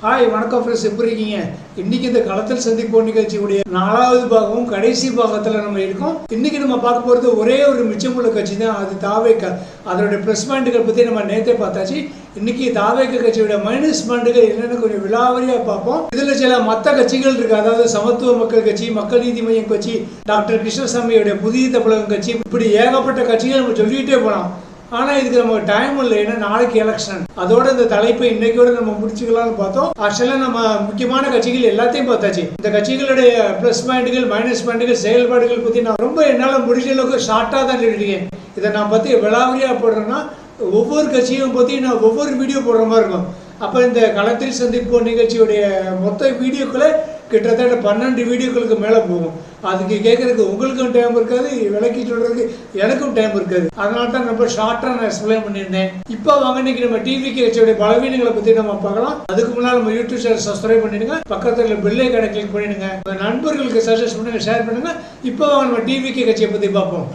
Hi வணக்கம் friends, எப்படி இருக்கீங்க? இன்னைக்கு இந்த களத்தில் சந்திப்போம் நிகழ்ச்சியுடைய 4வது பாகமும் கடைசி பாகத்தில் நம்ம இருக்கோம். இன்னைக்கு நம்ம பார்க்க போகிறது ஒரே ஒரு மிச்சமுள்ள கட்சி தான், அது தாவேகா. அதோடைய ப்ளஸ் பாயிண்ட்டுகள் பற்றி நம்ம நேற்றே பார்த்தாச்சு. இன்னைக்கு தாவேகா கட்சியோட மைனஸ் பாயிண்ட்டுகள் என்னென்னு கொஞ்சம் விலாவரியாக பார்ப்போம். இதில் சில மற்ற கட்சிகள் இருக்குது, அதாவது சமத்துவ மக்கள் கட்சி, மக்கள் நீதி மையம் கட்சி, டாக்டர் கிருஷ்ணசாமியோட புதிய தமிழகம் கட்சி, இப்படி ஏகப்பட்ட கட்சிகள் நம்ம சொல்லிகிட்டே போகலாம். ஆனால் இதுக்கு நம்ம டைம் இல்லை, ஏன்னா நாளைக்கு எலெக்ஷன். அதோட இந்த தலைப்பை இன்னைக்கோட நம்ம முடிச்சுக்கலாம்னு பார்த்தோம். ஆக்சுவலாக நம்ம முக்கியமான கட்சிகள் எல்லாத்தையும் பார்த்தாச்சு. இந்த கட்சிகளுடைய ப்ளஸ் பாயிண்ட்டுகள், மைனஸ் பாயிண்ட்டுகள், செயல்பாடுகள் பற்றி நான் ரொம்ப என்னால் முடிஞ்ச அளவுக்கு ஷார்ட்டாக தான் சொல்லியிருக்கேன். இதை நான் பற்றி விலாவரியாக போடுறேன்னா ஒவ்வொரு கட்சியும் பற்றி நான் ஒவ்வொரு வீடியோ போடுற மாதிரி இருக்கும். அப்போ இந்த களத்தில் சந்திப்போம் நிகழ்ச்சியுடைய மொத்த வீடியோக்களை கிட்டத்தட்ட 12 வீடியோக்களுக்கு மேலே போகும். அதுக்கு கேட்குறதுக்கு உங்களுக்கும் டைம் இருக்காது, விளக்கி சொல்கிறதுக்கு எனக்கும் டைம் இருக்காது. அதனால தான் ரொம்ப ஷார்ட்டாக நான் எக்ஸ்பிளைன் பண்ணியிருந்தேன். இப்போ வாங்க இன்னைக்கு நம்ம டிவிக்கு கட்சியோடைய பலவீனங்களை பற்றி நம்ம பார்க்கலாம். அதுக்கு முன்னால் நம்ம யூடியூப் சேனல் சப்ஸ்கிரைப் பண்ணிடுங்க, பக்கத்தில் பெல் ஐகானை கிளிக் பண்ணிடுங்க, உங்கள் நண்பர்களுக்கு சஜஸ்ட் பண்ணுங்க, ஷேர் பண்ணுங்க. இப்போ வாங்க நம்ம டிவிக்கு கட்சியை பற்றி பார்ப்போம்.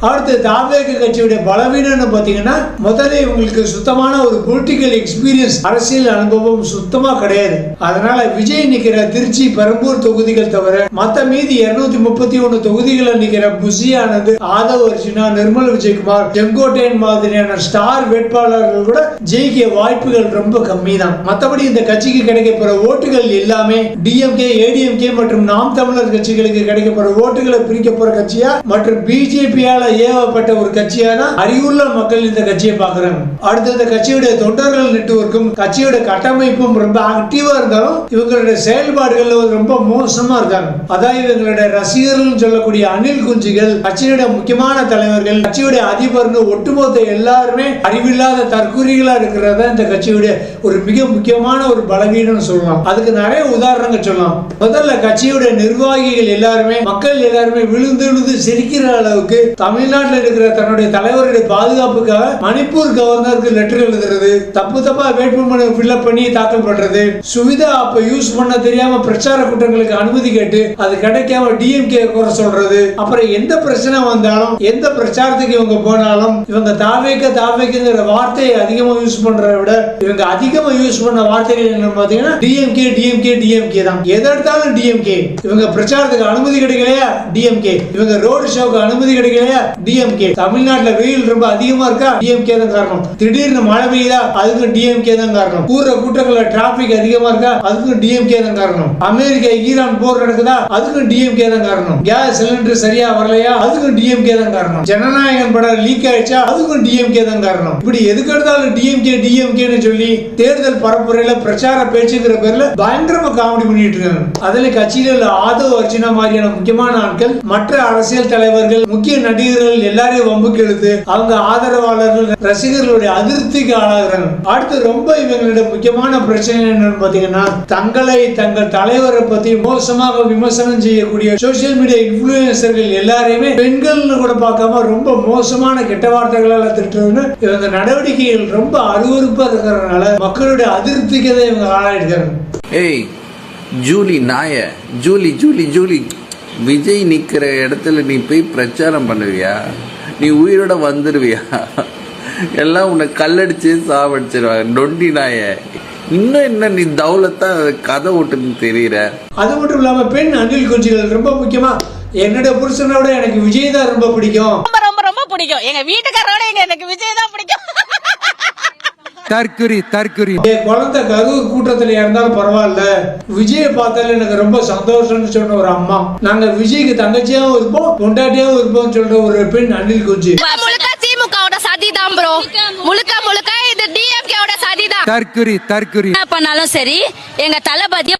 அடுத்து தாவேகா கட்சியுடைய பலவீனம்னு பார்த்தீங்கன்னா, முதல்ல இவங்களுக்கு சுத்தமான ஒரு பொலிட்டிக்கல் எக்ஸ்பீரியன்ஸ், அரசியல் அனுபவம் சுத்தமாக கிடையாது. அதனால விஜய் நிற்கிற திருச்சி, பெரம்பூர் தொகுதிகள் தவிர மற்ற மீதி 231 தொகுதிகளை நிற்கிற புஷி ஆனந்த், ஆதவ் அர்ஜுனா, நிர்மல் விஜயகுமார், செங்கோட்டையன் மாதிரியான ஸ்டார் வேட்பாளர்கள் கூட ஜெயிக்க வாய்ப்புகள் ரொம்ப கம்மி தான். மற்றபடி இந்த கட்சிக்கு கிடைக்கப்போற ஓட்டுகள் எல்லாமே டிஎம்கே, ஏடிஎம்கே மற்றும் நாம் தமிழர் கட்சிகளுக்கு கிடைக்கப்போற ஓட்டுகளை பிரிக்க போற கட்சியா மற்றும் பிஜேபியால ஏவப்பட்ட ஒரு கட்சியான அறிவுள்ள மக்கள் இந்த கட்சியை பார்க்கிறாங்க. அடுத்து இந்த கட்சியுடைய தொண்டர்கள் நெட்வொர்க்கும் கட்சியோட கட்டமைப்பும் ரொம்ப ஆக்டிவா இருந்தாலும் இவங்களுடைய செயல்பாடுகள் ரொம்ப மோசமா இருக்காங்க. அதாவது இவங்களுடைய ரசிகர்கள் சொல்லக்கூடிய அணில் குஞ்சுகள், கட்சியுடைய முக்கியமான தலைவர்கள், கட்சியுடைய அதிபர்னு ஒட்டுமொத்த எல்லாருமே அறிவில்லாத தற்கூறிகளா இருக்கிறதா இந்த கட்சியுடைய ஒரு மிக முக்கியமான ஒரு பலவீனம் சொல்லலாம். அதுக்கு நிறைய உதாரணங்கள் சொல்லலாம். முதல்ல கட்சியுடைய நிர்வாகிகள் எல்லாருமே, மக்கள் எல்லாருமே விழுந்து விழுந்து சிரிக்கிற அளவுக்கு தமிழ்நாட்டில் இருக்கிற தன்னுடைய தலைவருடைய பாதுகாப்புக்காக மணிப்பூர் கவர்னருக்கு லெட்டர் எழுதுறது, தப்பா வேட்புமனு ஃபில்அப் பண்ணி தாக்கல் பண்றது, சுவிதா அப்ப யூஸ் பண்ண தெரியாம பிரச்சார கூட்டங்களுக்கு அனுமதி கேட்டு அது கிடைக்காம டிஎம்கே குறை சொல்றது. அப்புறம் எந்த பிரச்சனை வந்தாலும், எந்த பிரச்சாரத்துக்கு இவங்க போனாலும் இவங்க தாவேக்காங்கிற வார்த்தையை அதிகமா யூஸ் பண்றதை விட இவங்க அதிகமா யூஸ் பண்ண வார்த்தைகள் என்ன பாத்தீங்கன்னா டிஎம்கே தான். எதை எடுத்தாலும் டிஎம்கே. இவங்க பிரச்சாரத்துக்கு அனுமதி கிடைக்கலையா டிஎம்கே, இவங்க ரோடு ஷோக்கு அனுமதி கிடைக்கலையா டிஎம்கே, தமிழ்நாட்டுல வெயில் ரொம்ப அதிகமா இருக்கா டிஎம்கே தான் காரணம், திடீர்னு மழை பெய்யுதா அதுக்கும் டிஎம்கே தான் காரணம், கூற கூட்டங்கள்ல டிராபிக் அதிகமா இருக்கா அதுக்கும் டிஎம்கே தான் காரணம், அமெரிக்கா ஈரான் போர் நடக்குதா அதுக்கும் டிஎம்கே தான் காரணம், கேஸ் சிலிண்டர் சரியா வரலையா அதுக்கும் டிஎம்கே தான் காரணம், ஜனநாயகன் படம் லீக் ஆயிடுச்சா அதுக்கும் டிஎம்கே தான் காரணம். இப்படி எதுக்கு எடுத்தாலும் டிஎம்கேன்னு சொல்லி தேர்தல் பரப்புரையில பிரச்சார பேச்சுங்கிற பேர்ல பயங்கரமா காமெடி பண்ணிட்டு இருக்காங்க. அதுல கட்சியில ஆதவ் அர்ஜுனா மாதிரியான முக்கியமான ஆட்கள், மற்ற அரசியல் தலைவர்கள், முக்கிய நடிகர்கள் எல்லாரையும் வம்புக்கு எழுத்து அவங்க ஆதரவாளர்கள், ரசிகர்களுடைய அதிருப்திக்கு ஆளாகிறாங்க. அடுத்து ரொம்ப இவங்களுடைய முக்கியமான பிரச்சனை என்னன்னு பாத்தீங்கன்னா, தங்களை தங்கள் தலைவரை பத்தி மோசமாக விமர்சனம் செய்யக்கூடிய சோசியல் மீடியா இன்ஃபுளுசர்கள் எல்லாரையுமே பெண்கள்னு கூட பார்க்காம ரொம்ப மோசமான கெட்ட வார்த்தைகளால் திட்டுறதுன்னு இவங்க நடவடிக்கைகள் ரொம்ப அருவருப்பா இருக்கிறதுனால மக்களுடைய அதிருப்திக்கு தான் இவங்க ஆளாயிருக்காங்க. ஏய் ஜூலி நாய, ஜூலி விஜய் நிக்கிற இடத்துல நீ போய் பிரச்சாரம் பண்ணுவியா? நீ உயிரோட வந்துருவியா? எல்லாம் உன்னை கல்லடிச்சு சாவடிச்சிருவாங்க நொண்டி நாய. இன்னும் என்ன நீ தௌலத்தா கதை ஓட்டுன்னு தெரியற? அது மட்டும் இல்லாம பெண் அணில் குஞ்சுகள் ரொம்ப முக்கியமா, என்னோட புருஷனோட எனக்கு விஜய் தான் ரொம்ப பிடிக்கும், ரொம்ப பிடிக்கும். எங்க வீட்டுக்காரோட எனக்கு விஜய் தான் பிடிக்கும். தற்குறி குழந்தை கரு கூட்டத்துல இருந்தாலும் பரவாயில்ல, விஜயை பார்த்தாலும் எனக்கு ரொம்ப சந்தோஷம்னு சொன்ன ஒரு அம்மா. நாங்க விஜய்க்கு தங்கச்சியாவும் இருப்போம், பொண்டாட்டியாவும் இருப்போம் சொல்ற ஒரு பெண் அணில் குஞ்சு. திமுகவோட சதிதான் ப்ரோ, முழுக்க இது டிஎம்கேவோட சதிதான். தற்குறி பண்ணாலும் சரி எங்க தளபதியை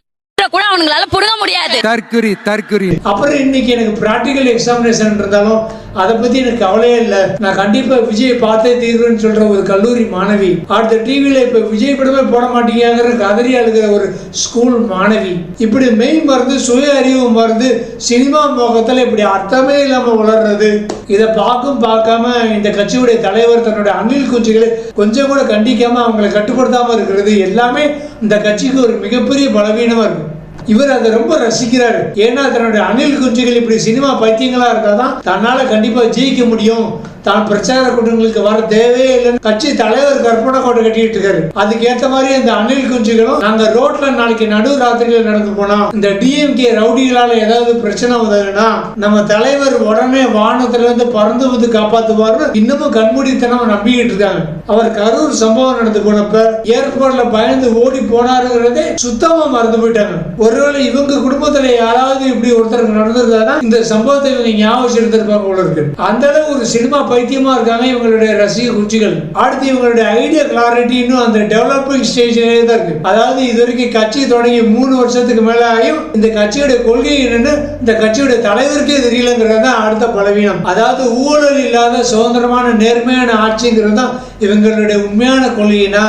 கூட அவங்களால புடுங்க முடியாது. தற்குறி. அப்புறம் இன்னைக்கு எனக்கு பிராக்டிகல் எக்ஸாமினேஷன் இருந்தாலும் அதை பத்தி எனக்கு கவலையே இல்லை, நான் கண்டிப்பா விஜய் பார்த்தே தீர்வுன்னு சொல்ற ஒரு கல்லூரி மாணவி. அடுத்த டிவியில இப்ப விஜய் படமே போட மாட்டீங்கிற கதறி அழுகிற ஒரு ஸ்கூல் மாணவி. இப்படி மெய் மருந்து, சுய அறிவு மருந்து, சினிமா மோகத்துல இப்படி அர்த்தமே இல்லாம வளர்றது, இதை பார்க்காம இந்த கட்சியுடைய தலைவர் தன்னுடைய அணில் குஞ்சுகளை கொஞ்சம் கூட கண்டிக்காம அவங்களை கட்டுப்படுத்தாம இருக்கிறது எல்லாமே இந்த கட்சிக்கு ஒரு மிகப்பெரிய பலவீனமா இருக்கு. இவர் அதை ரொம்ப ரசிக்கிறாரு. ஏன்னா தன்னுடைய அணில் குஞ்சுகள் இப்படி சினிமா பைத்தியங்களா இருந்தாதான் தன்னால கண்டிப்பா ஜெயிக்க முடியும், தான் பிரச்சார கூட்டங்களுக்கு வர தேவையே இல்லைன்னு கட்சி தலைவர் கற்பனை கோட்டை கட்டிட்டு இருக்காரு. அதுக்கு ஏத்த மாதிரி இந்த அணில் குஞ்சுகளும் நாங்க ரோட்ல நாளைக்கு நடு ராத்திரியில நடந்து போனோம், இந்த டிஎம்கே ரவுடிகளால ஏதாவது பிரச்சனை வந்ததுன்னா நம்ம தலைவர் உடனே வானத்துல இருந்து பறந்து வந்து காப்பாத்துவாரு இன்னமும் கண்மூடித்தனம் நம்பிக்கிட்டு இருக்காங்க. அவர் கரூர் சம்பவம் நடந்து போனப்ப ஏர்போர்ட்ல பயந்து ஓடி போனாருங்கிறதே சுத்தமா மறந்து போயிட்டாங்க. ஒருவேளை இவங்க குடும்பத்துல யாராவது இப்படி ஒருத்தருக்கு நடந்திருந்தா இந்த சம்பவத்தை இவங்க ஞாபகம் எடுத்திருப்பாங்க போல இருக்கு. அந்த அளவு ஒரு சினிமா பைத்தியமா இருக்காங்க இவங்களுடைய ரசிக குச்சிகள். அடுத்து இவங்களுடைய ஐடியா கிளாரிட்டி இன்னும் அந்த டெவலப்பிங் ஸ்டேஜ்லயே தான் இருக்கு. அதாவது இது வரைக்கும் கட்சி தொடங்கி 3 வருஷத்துக்கு மேல ஆயும் இந்த கட்சியோட கொள்கை என்னன்னு இந்த கட்சியோட தலைவருக்கே தெரியலங்கிறது தான் அடுத்த பலவீனம். அதாவது ஊழல் இல்லாத சுதந்திரமான நேர்மையான ஆட்சிங்கிறது தான் இவங்களுடைய உண்மையான கொள்கைனா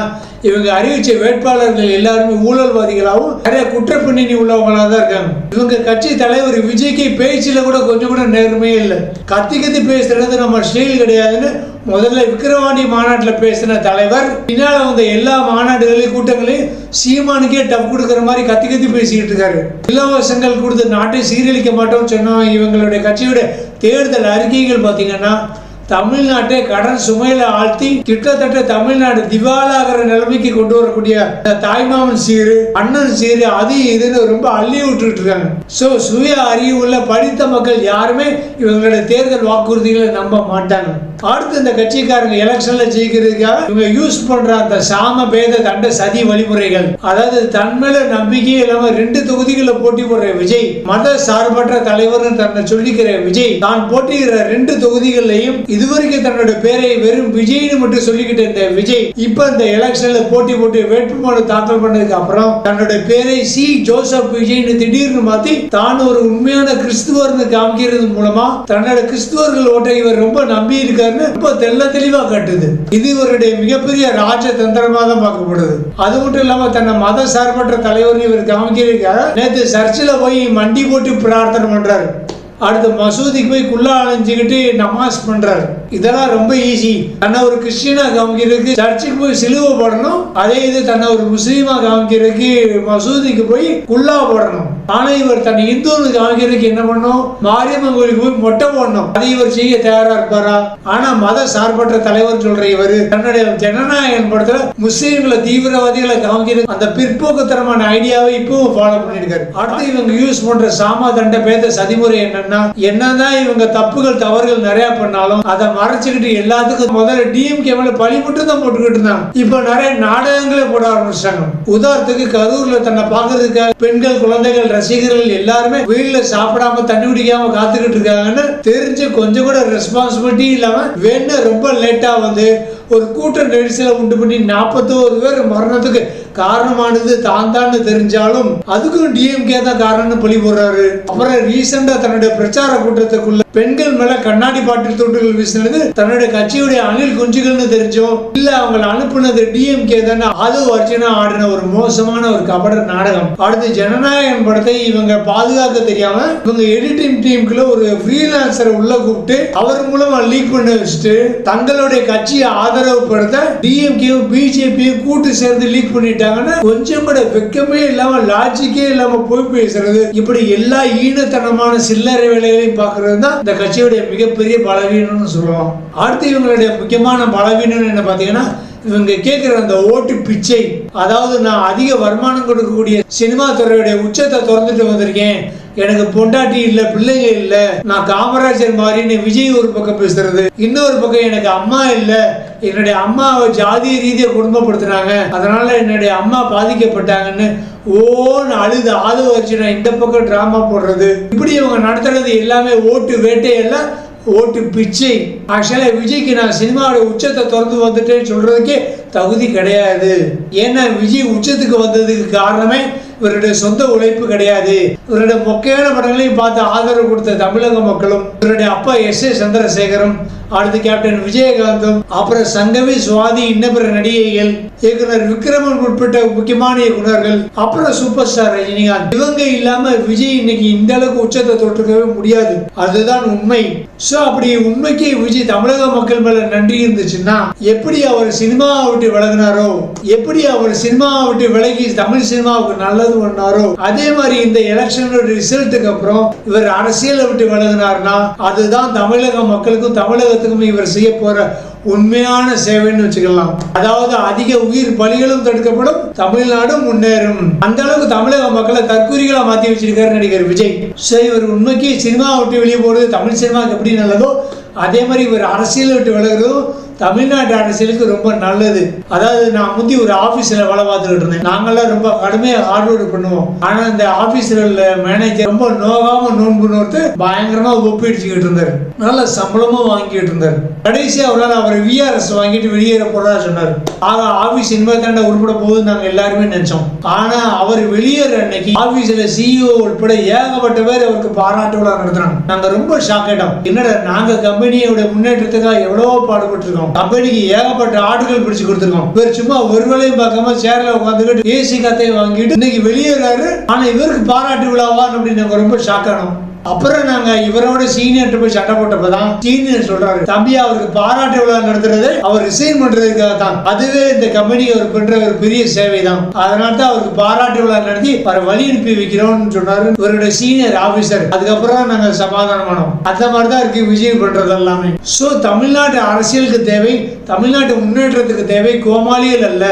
இவங்க அறிவிச்ச வேட்பாளர்கள் எல்லாருமே ஊழல்வாதிகளாகவும் நிறைய குற்ற பின்னணி உள்ளவங்களா தான் இருக்காங்க. இவங்க கட்சி தலைவர் விஜய்க்கு பேச்சுல கூட கொஞ்சம் கூட நேர்மையே இல்லை. கத்தி பேசுறது நம்ம ஸ்டைல் கிடையாதுன்னு முதல்ல விக்கிரவாண்டி மாநாட்டில் பேசின தலைவர் பின்னால வந்த எல்லா மாநாடுகளையும் கூட்டங்களையும் சீமானுக்கே டப் கொடுக்குற மாதிரி கத்தி பேசிக்கிட்டு இருக்காரு. இலவசங்கள் கொடுத்து நாட்டை சீரழிக்க மாட்டோம்னு சொன்னோம். இவங்களுடைய கட்சியோட தேர்தல் அறிக்கைகள் பார்த்தீங்கன்னா தமிழ்நாட்டை கடன் சுமையில ஆழ்த்தி கிட்டத்தட்ட தமிழ்நாடு திவாலாகிற நிலைமைக்கு கொண்டு வரக்கூடிய தாய்மாமன் சீரு அண்ணன் சீரு அது இதுன்னு ரொம்ப அள்ளி விட்டுட்டு இருக்காங்க. சோ சுய அறிவு உள்ள படித்த மக்கள் யாருமே இவங்களுடைய தேர்தல் வாக்குறுதிகளை நம்ப மாட்டாங்க. அடுத்து இந்த கட்சிக்காரங்க எலெக்ஷன்ல ஜெயிக்கிறதுக்காக இவங்க யூஸ் பண்ற அந்த சாம பேத தண்ட சதி வழிமுறைகள், அதாவது தன்மேல நம்பிக்கை இல்லாம 2 தொகுதிகளில் போட்டி போடுற விஜய், மத சார்பற்ற தலைவர்னு தன்னை சொல்லிக்கிற விஜய், தான் போட்டிக்கிற 2 தொகுதிகளையும் இதுவரைக்கும் தன்னோட பேரை வெறும் விஜய்னு மட்டும் சொல்லிக்கிட்டு இருந்த விஜய் இப்ப இந்த எலெக்ஷன்ல போட்டி போட்டு வேட்புமனு தாக்கல் பண்ணதுக்கு அப்புறம் தன்னோட பேரை சி ஜோசப் விஜய்னு திடீர்னு மாத்தி தான் ஒரு உண்மையான கிறிஸ்துவர்னு காமிக்கிறது மூலமா தன்னோட கிறிஸ்துவர்கள் ஓட்டை இவர் ரொம்ப நம்பி இருக்காரு ரொம்ப தெல்ல தெளிவா காட்டுது. இது இவருடைய மிகப்பெரிய ராஜ தந்திரமா தான் பார்க்கப்படுது. அது மட்டும் இல்லாம தன்னை மத சார்பற்ற தலைவர் இவர் காமிக்கிறதுக்காக நேற்று சர்ச்சில் போய் மண்டி போட்டு பிரார்த்தனை பண்றாரு. அடுத்து மசூதிக்கு போய் குல்லா அணிஞ்சுக்கிட்டு நமாஸ் பண்றாரு. இதெல்லாம் ரொம்ப ஈஸி. தன்னை ஒரு கிறிஸ்டியனா காமிக்கிறதுக்கு சர்ச்சுக்கு போய் சிலுவை போடணும், அதே இது தன்னை ஒரு முஸ்லீமா காமிக்கிறதுக்கு மசூதிக்கு போய் குல்லா போடணும். ஆனா இவர் தன்னை இந்துன்னு காமிக்கிறதுக்கு என்ன பண்ணும், மாரியம்மன் கோயிலுக்கு போய் மொட்டை போடணும். அதை இவர் செய்ய தயாரா இருப்பாரா? ஆனா மத சார்பற்ற தலைவர் சொல்ற இவர் தன்னுடைய ஜனநாயகம் படத்துல முஸ்லீம்களை தீவிரவாதிகளை காமிக்கிறது அந்த பிற்போக்குத்தரமான ஐடியாவை இப்பவும் ஃபாலோ பண்ணிருக்காரு. அடுத்து இவங்க யூஸ் பண்ற சாமா தண்ட பேத சதிமுறை என்னதான் இவங்க தப்புகள் தவறுகள் நிறைய பண்ணாலும் அதை மறைச்சுக்கிட்டு எல்லாத்துக்கும் முதல்ல டிஎம்கே மேல பழி மட்டும் தான் போட்டுக்கிட்டு இருந்தாங்க. இப்ப நிறைய நாடகங்களே போட ஆரம்பிச்சிட்டாங்க. உதாரணத்துக்கு கரூர்ல தன்னை பாக்குறதுக்கு பெண்கள் குழந்தைகள் ரசிகர்கள் எல்லாருமே வெயில்ல சாப்பிடாம தண்ணி குடிக்காம காத்துக்கிட்டு இருக்காங்கன்னு தெரிஞ்சு கொஞ்சம் கூட ரெஸ்பான்சிபிலிட்டி இல்லாம வேணா ரொம்ப லேட்டா வந்து ஒரு கூட்ட நெரிசலை உண்டு பண்ணி 41 பேர் மரணத்துக்கு காரணமானது தான் தான் தெரிஞ்சாலும் அதுக்கும் டிஎம்கே தான் காரணம் பழி போடுறாரு. அப்புறம் ரீசெண்டா தன்னுடைய பிரச்சார கூட்டத்துக்குள்ள பெண்கள் மேல கண்ணாடி பாட்டில் தொட்டுகள் வீசினது தன்னுடைய கட்சியுடைய அணில் குஞ்சுகள்னு தெரிஞ்சோம். இல்ல அவங்களை அனுப்புனது டிஎம்கே தானே, அது அர்ச்சனா ஆடின ஒரு மோசமான ஒரு கபட நாடகம். அடுத்து ஜனநாயகம் படத்தை இவங்க பாதுகாக்க தெரியாம இவங்க எடிட்டிங் டீமுக்குள்ள ஒரு ஃப்ரீலான்சரை உள்ள கூப்பிட்டு அவர் மூலமா லீக் பண்ண வச்சுட்டு தங்களுடைய கட்சியை ஆதரவு படுத்த டிஎம்கேயும் பிஜேபியும் கூட்டு சேர்ந்து லீக் பண்ணிட்டாங்கன்னா கொஞ்சம் கூட வெக்கமே இல்லாம லாஜிக்கே இல்லாம போய் பேசுறது, இப்படி எல்லா ஈனத்தனமான சில்லறை வேலைகளையும் பாக்குறது தான் இந்த கட்சியுடைய மிகப்பெரிய பலவீனம்னு சொல்லுவோம். அடுத்து இவங்களுடைய முக்கியமான பலவீனம் என்ன பாத்தீங்கன்னா இவங்க கேட்கிற அந்த ஓட்டு பிச்சை. அதாவது நான் அதிக வருமானம் கொடுக்கக்கூடிய சினிமா துறையுடைய உச்சத்தை திறந்துட்டு வந்திருக்கேன், எனக்கு பொண்டாட்டி இல்ல பிள்ளைங்க இல்ல, நான் காமராஜர் மாதிரி விஜய் ஒரு பக்கம் பேசுறது, இன்னொரு பக்கம் எனக்கு அம்மா இல்ல, என்னுடைய அம்மாவை ஜாதிய ரீதியை குடும்பப்படுத்துறாங்க, அதனால என்னுடைய அம்மா பாதிக்கப்பட்டாங்கன்னு ஓன்னு அழுது ஆதரவு வச்சு நான் இந்த பக்கம் டிராமா போடுறது, இப்படி இவங்க நடத்துறது எல்லாமே ஓட்டு வேட்டையெல்லாம் ஓட்டு பிச்சை. ஆக்சுவலா விஜய்க்கு நான் சினிமாவோட உச்சத்தை திறந்து வந்துட்டேன்னு சொல்றதுக்கே தகுதி கிடையாது. ஏன்னா விஜய் உச்சத்துக்கு வந்ததுக்கு காரணமே இவருடைய சொந்த உழைப்பு கிடையாது. இவருடைய மொக்கையான படங்களையும் பார்த்து ஆதரவு கொடுத்த தமிழக மக்களும் இவருடைய அப்பா எஸ் ஏ சந்திரசேகரும் அடுத்து கேப்டன் விஜயகாந்தும் அப்புறம் சங்கவி சுவாதி இன்னும் பிற நடிகைகள் இயக்குனர் விக்ரமன் உட்பட்ட முக்கியமான இயக்குனர்கள் அப்புறம் சூப்பர் ஸ்டார் ரஜினிகாந்த் இவங்க இல்லாம விஜய் இன்னைக்கு இந்த அளவுக்கு உச்சத்தை தொட்டுக்கவே முடியாது. அதுதான் உண்மை. சோ அப்படி உண்மைக்கு விஜய் தமிழக மக்கள் மேல நன்றி இருந்துச்சுன்னா எப்படி அவர் சினிமாவை விட்டு விலகினாரோ, எப்படி அவர் சினிமாவை விட்டு விலகி தமிழ் சினிமாவுக்கு நல்லது பண்ணாரோ, அதே மாதிரி இந்த எலெக்ஷனோட ரிசல்ட்டுக்கு அப்புறம் இவர் அரசியலை விட்டு விலகினார்னா அதுதான் தமிழக மக்களுக்கும் தமிழக உலகத்துக்கும் இவர் செய்ய போற உண்மையான சேவைன்னு வச்சுக்கலாம். அதாவது அதிக உயிர் பலிகளும் தடுக்கப்படும், தமிழ்நாடும் முன்னேறும். அந்த அளவுக்கு தமிழக மக்களை தற்கூரிகளா மாத்தி வச்சிருக்காரு நடிகர் விஜய். சரி, இவர் உண்மைக்கு சினிமா விட்டு வெளியே போறது தமிழ் சினிமாவுக்கு எப்படி நல்லதோ அதே மாதிரி இவர் அரசியல் விட்டு விலகிறதும் தமிழ்நாட்டு அரசியலுக்கு ரொம்ப நல்லது. அதாவது நான் முந்தி ஒரு ஆபீஸ்ல வேலை பார்த்துக்கிட்டு இருந்தேன். நாங்கெல்லாம் ரொம்ப கடுமையா ஹார்ட் ஒர்க் பண்ணுவோம். ஆனா இந்த ஆபீஸ்ல மேனேஜர் ரொம்ப நோகாம நோன்பு பயங்கரமா ஒப்பிடிச்சுக்கிட்டு இருந்தாரு. நல்ல சம்பளமும் வாங்கிட்டு இருந்தாரு. கடைசியா அவரால் அவர் VRS வாங்கிட்டு வெளியேற போறதா சொன்னார். ஆக ஆபீஸ் இன்பத்தாண்ட உருப்பட போகுது நாங்க எல்லாருமே நினைச்சோம். ஆனா அவர் வெளியேற அன்னைக்கு ஆபீஸ்ல CEO உட்பட ஏகப்பட்ட பேர் அவருக்கு பாராட்டு விழா நடத்துறாங்க. நாங்க ரொம்ப ஷாக் ஆயிட்டோம். என்னடா, நாங்க கம்பெனியோட முன்னேற்றத்துக்காக எவ்வளவோ பாடுபட்டு இருக்கோம், கம்பெனிக்கு ஏகப்பட்ட ஆர்டர்கள் பிடிச்சு கொடுத்துருக்கோம். இவர் சும்மா ஒரு வேலையும் பார்க்காம சேர்ல உட்காந்துக்கிட்டு ஏசி காத்தையும் வாங்கிட்டு இன்னைக்கு வெளியேறாரு. ஆனா இவருக்கு பாராட்டு விழாவா அப்படின்னு நாங்க ரொம்ப ஷாக் ஆனோம். அப்புறம் நாங்க இவரோட சீனியர்கிட்ட போய் சண்டை போட்டப்பதான் சீனியர் சொல்றாரு, தம்பி அவருக்கு பாராட்டு விழா நடத்துறது அவர் ரிசைன் பண்றதுக்காக தான், அதுவே இந்த கம்பெனி அவர் பண்ற ஒரு பெரிய சேவை தான், அதனால தான் அவருக்கு பாராட்டு விழா நடத்தி அவரை வழி அனுப்பி வைக்கிறோம்னு சொன்னாரு இவருடைய சீனியர் ஆபீசர். அதுக்கப்புறம் நாங்க சமாதானமானோம். அந்த மாதிரிதான் இருக்கு விஜய் பண்றது எல்லாமே. சோ தமிழ்நாட்டு அரசியலுக்கு தேவை, தமிழ்நாட்டு முன்னேற்றத்துக்கு தேவை கோமாளிகள் அல்ல,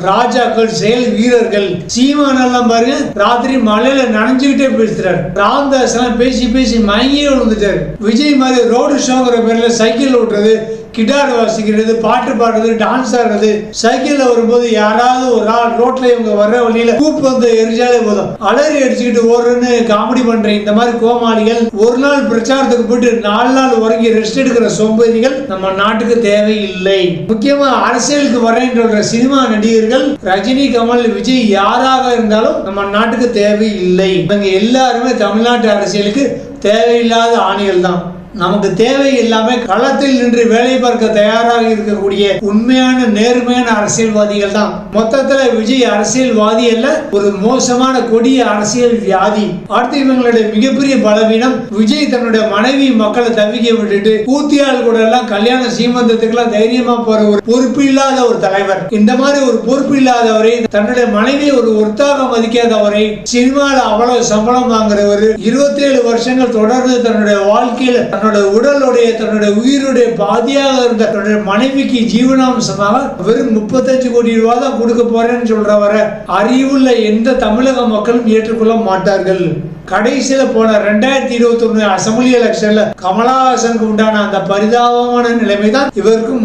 ராஜாக்கள், செயல் வீரர்கள். சீமான் எல்லாம் பாருங்க, ராத்திரி மலையில நனைஞ்சுக்கிட்டே பேசுறாரு. ராமதாஸ் எல்லாம் பேசி மயங்கியே விழுந்துட்டாரு. விஜய் மாதிரி ரோடு ஷோங்கிற பேர்ல சைக்கிள் ஓட்டுறது, கிட்டார் வாசிக்கிறது, பாட்டு பாடுறது, டான்ஸ் ஆடுறது, சைக்கிள்ல வரும்போது யாராவது ஒரு ஆள் ரோட்ல இவங்க வர்ற வழியில கூப்பு வந்து எரிஞ்சாலே போதும் அலறி அடிச்சுக்கிட்டு ஓடுறன்னு காமெடி பண்றேன். இந்த மாதிரி கோமாளிகள் ஒரு நாள் பிரச்சாரத்துக்கு போயிட்டு 4 நாள் உறங்கி ரெஸ்ட் எடுக்கிற சோம்பேறிகள் நம்ம நாட்டுக்கு தேவையில்லை. முக்கியமா அரசியலுக்கு வரேன்ற சினிமா நடிகர்கள் ரஜினி, கமல், விஜய் யாராக இருந்தாலும் நம்ம நாட்டுக்கு தேவையில்லை. இவங்க எல்லாருமே தமிழ்நாட்டு அரசியலுக்கு தேவையில்லாத ஆணிகள் தான். நமக்கு தேவை இல்லாம களத்தில் நின்று வேலை பார்க்க தயாராக இருக்கக்கூடிய உண்மையான நேர்மையான அரசியல்வாதிகள் தான். மொத்தத்துல விஜய் அரசியல்வாதி அல்ல, ஒரு மோசமான கொடிய அரசியல் வியாதி. அடுத்து இவங்களுடைய மிகப்பெரிய பலவீனம், விஜய் தன்னுடைய மனைவி மக்களை தவிக்க விட்டுட்டு கூத்தியால் கூட எல்லாம் கல்யாண சீமந்தத்துக்கு எல்லாம் தைரியமா போற ஒரு பொறுப்பு இல்லாத ஒரு தலைவர். இந்த மாதிரி ஒரு பொறுப்பு இல்லாதவரை, தன்னுடைய மனைவி ஒரு ஒருத்தாக மதிக்காதவரை, சினிமால அவ்வளவு சம்பளம் வாங்குறவர், 27 வருஷங்கள் தொடர்ந்து தன்னுடைய வாழ்க்கையில தன்னுடைய உடலுடைய தன்னுடைய உயிருடைய பாதியாக இருந்த தன்னுடைய மனைவிக்கு ஜீவனாம்சமாக வெறும் 35 கோடி ரூபாய் தான் கொடுக்க போறேன்னு சொல்றவரை அறிவுள்ள எந்த தமிழக மக்களும் ஏற்றுக்கொள்ள மாட்டார்கள். கடைசியில போன 2021 அசம்பிளி எலெக்ஷன்ல கமலஹாசனுக்கு உண்டான அந்த பரிதாபமான நிலைமை தான் இவருக்கும்